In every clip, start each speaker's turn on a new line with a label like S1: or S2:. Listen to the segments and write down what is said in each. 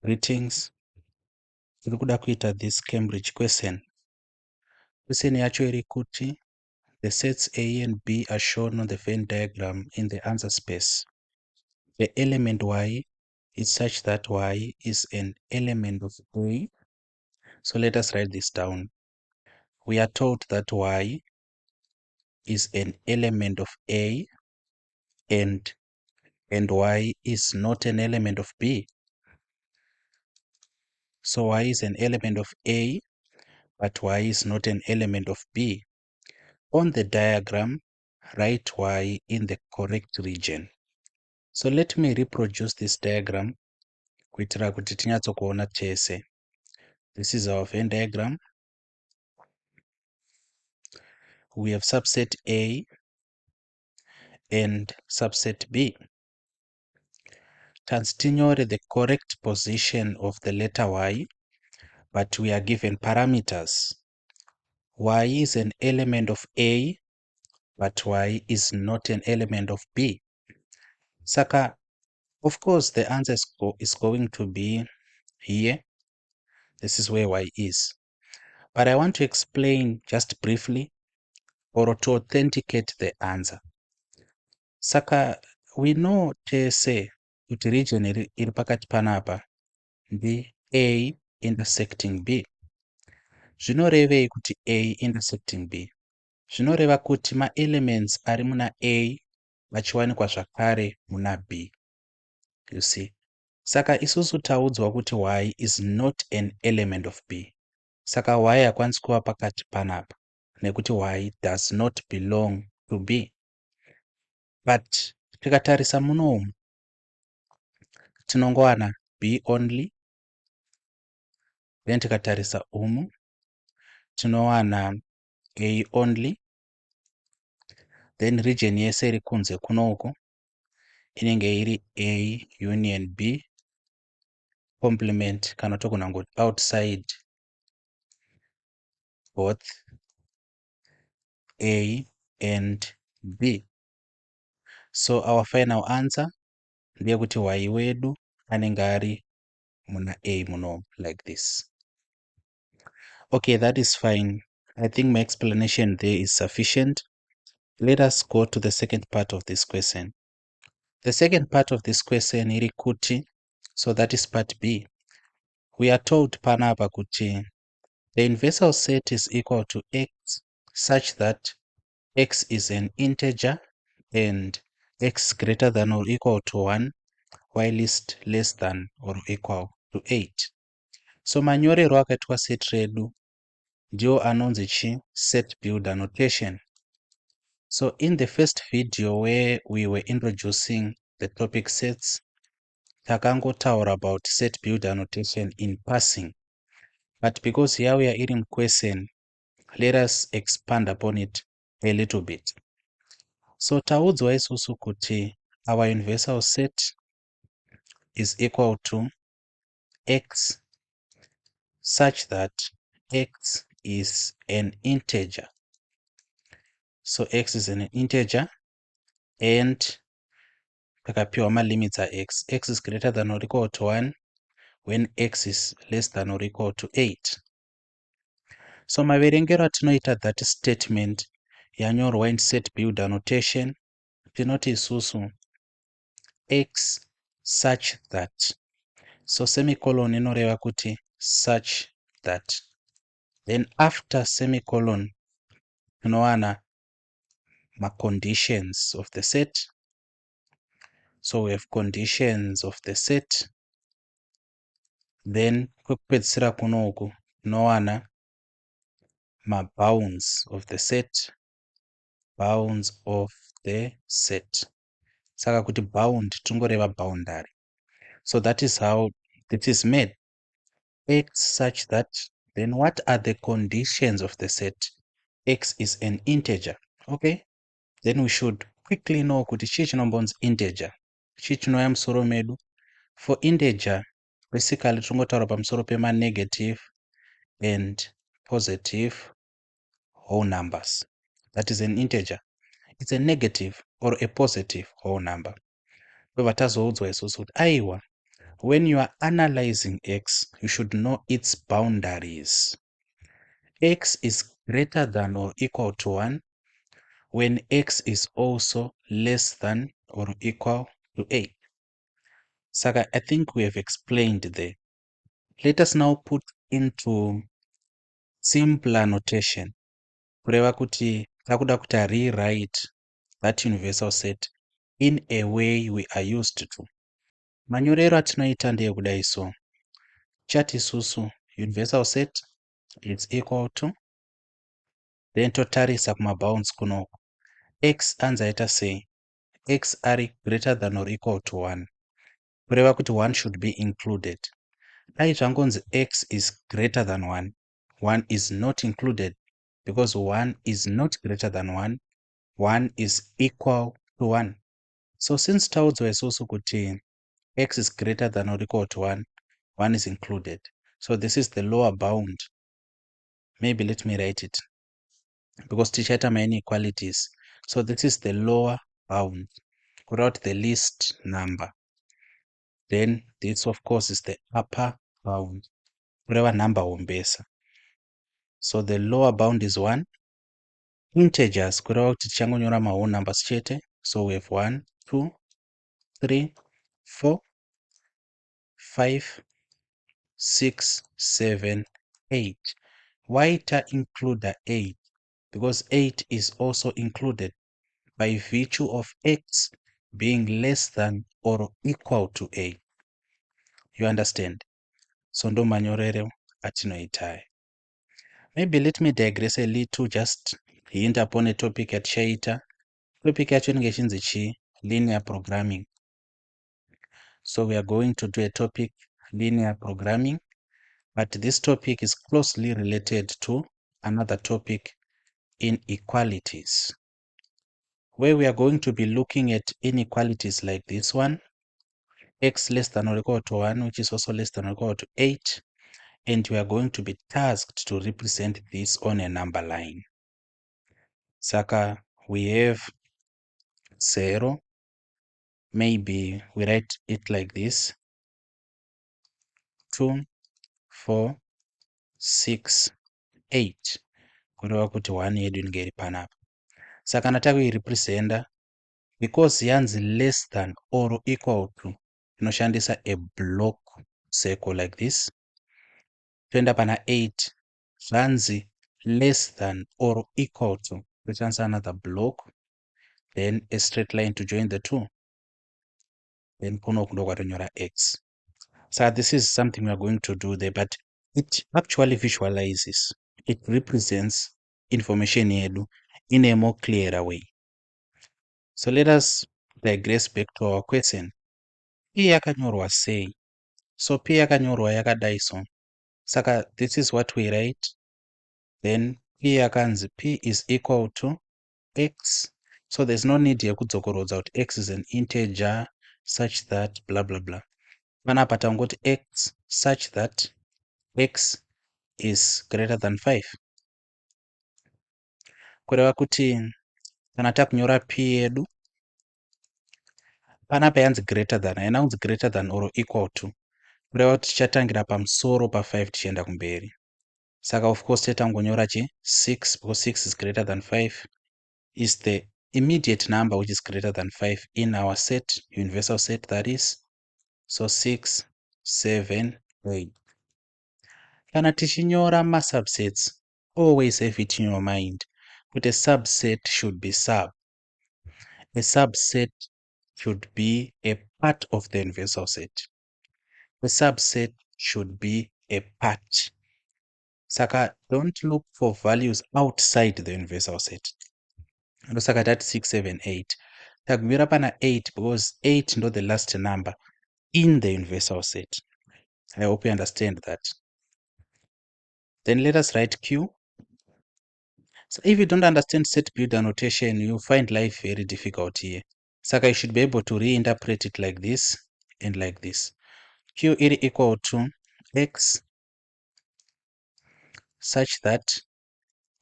S1: Greetings. Tiri kuda kuita this Cambridge question. Question yacho iri kuti the sets A and B are shown on the Venn diagram in the answer space. The element Y is such that Y is an element of A. So let us write this down. We are told that Y is an element of A and Y is not an element of B. So Y is an element of A, but Y is not an element of B. On the diagram, write Y in the correct region. So let me reproduce this diagram kuitira kuti tinyatsokuona chese. This is our Venn diagram. We have subset A and subset B. Tanstinyore the correct position of the letter Y, but we are given parameters. Y is an element of A, but Y is not an element of B. Saka, of course, the answer is going to be here. This is where Y is. But I want to explain just briefly or to authenticate the answer. Saka, we know tese kuti region iri pakati panapa ndi A intersecting B. Zvinorevei kuti A intersecting B? Zvinoreva kuti ma-elements ari muna A vachiwanikwa zvakare muna B. You see? Saka isusu taudzwa kuti Y is not an element of B. Saka Y hakwanisi kuva pakati panapa nekuti Y does not belong to B. But tikatarisa munomu tinongowana B only, then tikatarisa umu tinowana A only, then region yese iri kunze kunoko inenge iri A union B complement kana togona ngoti outside both A and B. So our final answer ndeyekuti Y wedu anenge ari muna A muno like this. Okay, that is fine. I think my explanation there is sufficient. Let us go to the second part of this question. The second part of this question iri kuti, so that is part B. We are told panapa kuti the universal set is equal to X such that X is an integer and X greater than or equal to 1 while is less than or equal to 8. So manyorero akaitwa set redu ndio anonzi chi set builder notation. So in the first video where we were introducing the topic sets, takangotaura about set builder notation in passing. But because here we are in question, let us expand upon it a little bit. So taudzwa isusu kuti our universal set is equal to X such that X is an integer. So X is an integer and takapiwa ma limits are X. X is greater than or equal to 1 when X is less than or equal to 8. So maverengero atinoita that statement yanyorwa in set builder notation tinoti isusu X such that. So semicolon inoreva kuti such that. Then after semicolon tinowana ma conditions of the set. So we have conditions of the set. Then kwekupedzisira kunoku tinowana ma bounds of the set. Bounds of the set. Saka kuti bound tongoreva boundary. So that is how it is made. X such that, then what are the conditions of the set? X is an integer. Okay? Then we should quickly know kuti chii chinombonzi integer. Chii chinouya musoro medu. For integer, basically tongotaura pamusoro pema negative and positive whole numbers. That is an integer. It's a negative or a positive whole number. Kweva tazoudzwa isusu kuti aiwa when you are analyzing x, you should know its boundaries. X is greater than or equal to 1 when x is also less than or equal to 8. Saka, I think we have explained there. Let us now put into simpler notation. Kureva kuti takuda kuti rewrite that universal set in a way we are used to. Manyorero atinoita ndeyekudai so. Chati isusu universal set is equal to, then totarisa kumabounds kunoku. X anzaita sei? X are greater than or equal to 1. Kureva kuti 1 should be included. Dai zvangonzi x is greater than 1, 1 is not included because 1 is not greater than 1, 1 is equal to 1. So since taudzwa isusu kuti x is greater than or equal to 1, 1 is included. So this is the lower bound. Maybe let me write it because tichaita inequalities. So this is the lower bound. Without the least number. Then this of course is the upper bound. Whatever number wombesa. So the lower bound is 1. Integers kureva kuti tichangonyora ma whole numbers chete. So we have 1, 2, 3, 4, 5, 6, 7, 8. Why ta include 8? Because 8 is also included by virtue of x being less than or equal to 8. You understand? So ndo manyorero atinoitai. Maybe let me digress a little, just hint upon a topic at Shaita. Topic yacho inenge ichinzi chi linear programming. So we are going to do a topic linear programming, but this topic is closely related to another topic, inequalities, where we are going to be looking at inequalities like this one, x less than or equal to 1, which is also less than or equal to 8, and we are going to be tasked to represent this on a number line. Saka, we have 0, maybe we write it like this, 2, 4, 6, 8, kureva kuti 1 yedu inenge iri panapa. Saka natakuirepresenta because yanzi less than or equal to, inoshandisa a block circle like this. Toenda pana 8, zvanzi less than or equal to, toshandisa another block, then a straight line to join the two, then kunoku ndo kwatonyora x. So this is something we are going to do there, but it actually visualizes, it represents information yedu in a more clearer way. So let us digress back to our question. P yakanyorwa sei? So P yakanyorwa yakadai so. Saka this is what we write. Then P yakanzi P is equal to x. So there's no need yekudzokorodza kuti x is an integer such that blah blah blah. Panapa tangoti x such that x is greater than 5. Kureva kuti kana takunyora p yedu panapa yanzi greater than, haina kunzi greater than or equal to. Kureva kuti tichatangira pamusoro pa5 tichienda kumberi. Saka of course tetangonyora chi 6, because 6 is greater than 5 is the immediate number which is greater than 5 in our set, universal set that is. So 6, 7, 8. Kana tichinyora ma subsets, always have it in your mind that a subset should be sub. A subset should be a part of the universal set. The subset should be a part. Saka, don't look for values outside the universal set. Saka that 6, 7, 8. Tagumira pana 8 because 8 not the last number in the universal set. I hope you understand that. Then let us write Q. So if you don't understand set builder notation, you find life very difficult here. Saka, you should be able to reinterpret it like this and like this. Q is equal to x such that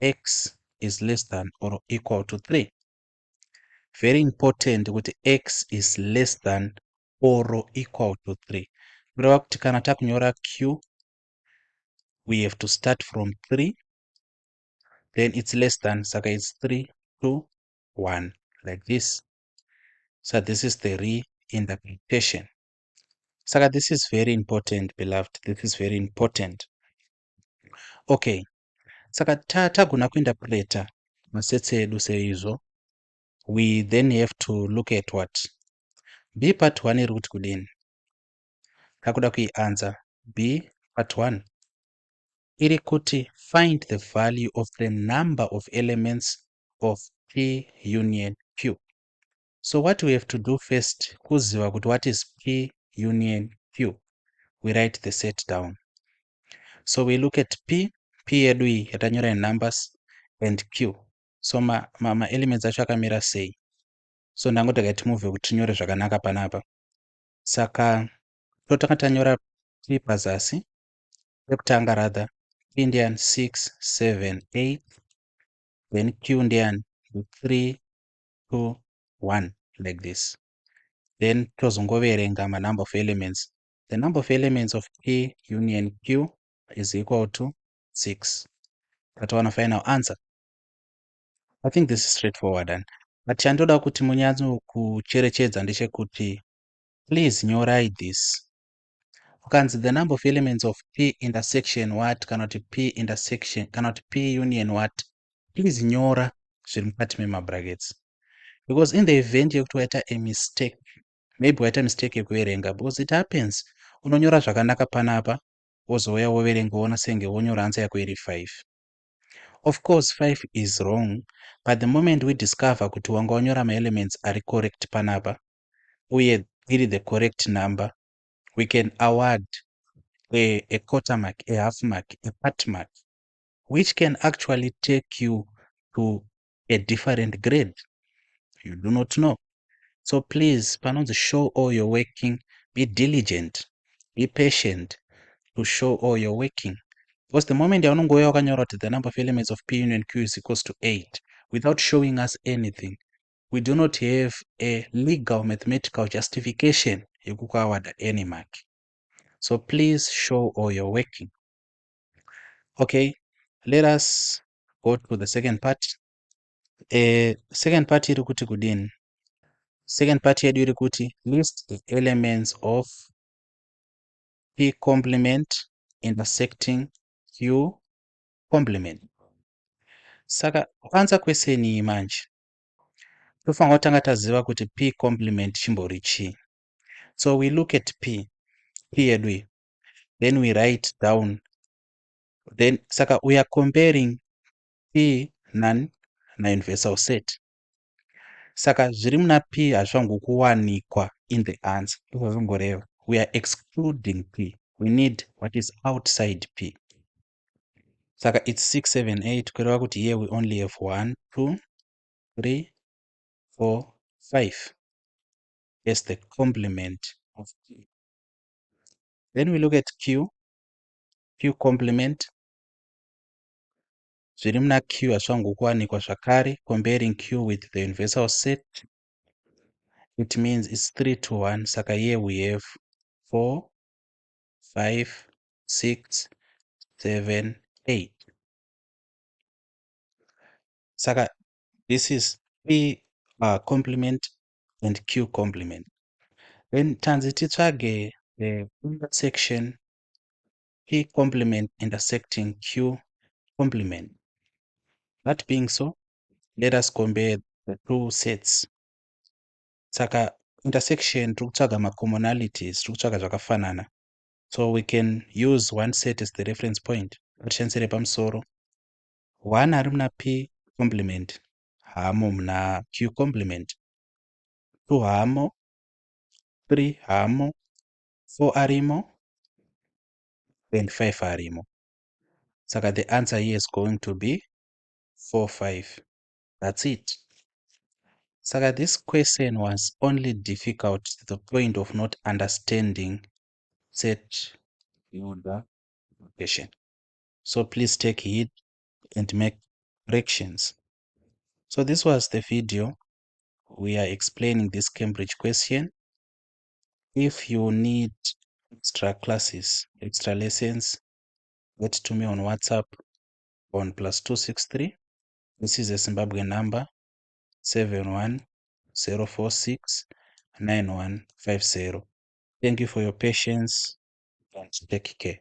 S1: x is less than or equal to 3. Very important with x is less than or equal to 3. kureva kuti kana takunyora q we have to start from 3, then it's less than, saka it's 3 2 1 like this. So this is the reinterpretation. Saka this is very important, beloved. This is very important. Okay, saka tagona kuinterpreta masets edu seizvo, we then have to look at what b part 1 iri kuti kudini. Takuda kuianza b part 1 iri kuti find the value of the number of elements of p union q. So what we have to do first kuziva kuti what is p union q. We write the set down. So we look at p yedu iyi yatanyora in numbers and q. So ma elements acho akamira sei. So ndangoda kuti move kuti tinyore zvakanaka panapa. Saka totanga tanyora p pazasi yekutanga rather p ndiani 6 7 8, then q ndiani 3 2 1 like this. Then tozongoverenga number of elements. The number of elements of p union q is equal to 6. Tatawana final answer. I think this is straightforward, but chandoda kuti munyanzo kucherechedza ndechekuti please nyorai this. Ukanzi the number of elements of p intersection what kana kuti p intersection kana kuti p union what, please nyora zviri mukati memabrackets, because in the event yekuti waita a mistake, maybe waita mistake yekuverenga, because it happens unonyora zvakanaka panapa wozouya woverenga woona senge wonyora answer yako iri 5. Of course 5 is wrong, but the moment we discover kuti wanga wanyora ma-elements ari correct panapa uye iri the correct number, we can award a quarter mark, a half mark, a part mark, which can actually take you to a different grade. You do not know. So please, panonzi show all your working, be diligent, be patient to show all your working. Because the moment yaunongouya wakanyora kuti the number of elements of p union q is equals to 8 without showing us anything, we do not have a legal mathematical justification yekukuaward any mark. So please show all your working. Okay, let us go to the second part. Second part iri kuti kudini. Second part yedu iri kuti list the elements of p complement intersecting q complement. Saka kuanza question iyi manje tofanira kutanga taziva kuti p complement chimbori chii. So we look at p yedu iyi, then we write down, then saka we are comparing p na universal set. Saka zviri muna p hazvangokuwanikwa in the answer. Zvazvongoreva we are excluding p, we need what is outside p. Saka it's 6 7 8 kureva kuti here we only have 1 2 3 4 5 as the complement of p. Then we look at q complement. Zviri muna q hazvangokuwanikwa zvakare. Comparing q with the universal set, it means it's 3 to 1. Saka here we have 4 5 6 7 8. Saka this is p complement and q complement. Then tanzi titsvage the intersection p complement intersecting q complement. That being so, let us compare the two sets. Saka intersection tiri kutsvaga ma-commonalities, tiri kutsvaga zvakafanana. So we can use one set as the reference point. Tishandisire pamusoro 1 ari muna p complement hamo muna q complement, 2 hamo, 3 hamo, 4 arimo, and 5 arimo. Saka the answer here is going to be 4 5. That's it. Saka this question was only difficult to the point of not understanding set order notation. So please take heed and make corrections. So this was the video. We are explaining this Cambridge question. If you need extra classes, extra lessons, get to me on WhatsApp on +263. This is a Zimbabwe number 710469150. Thank you for your patience and take care.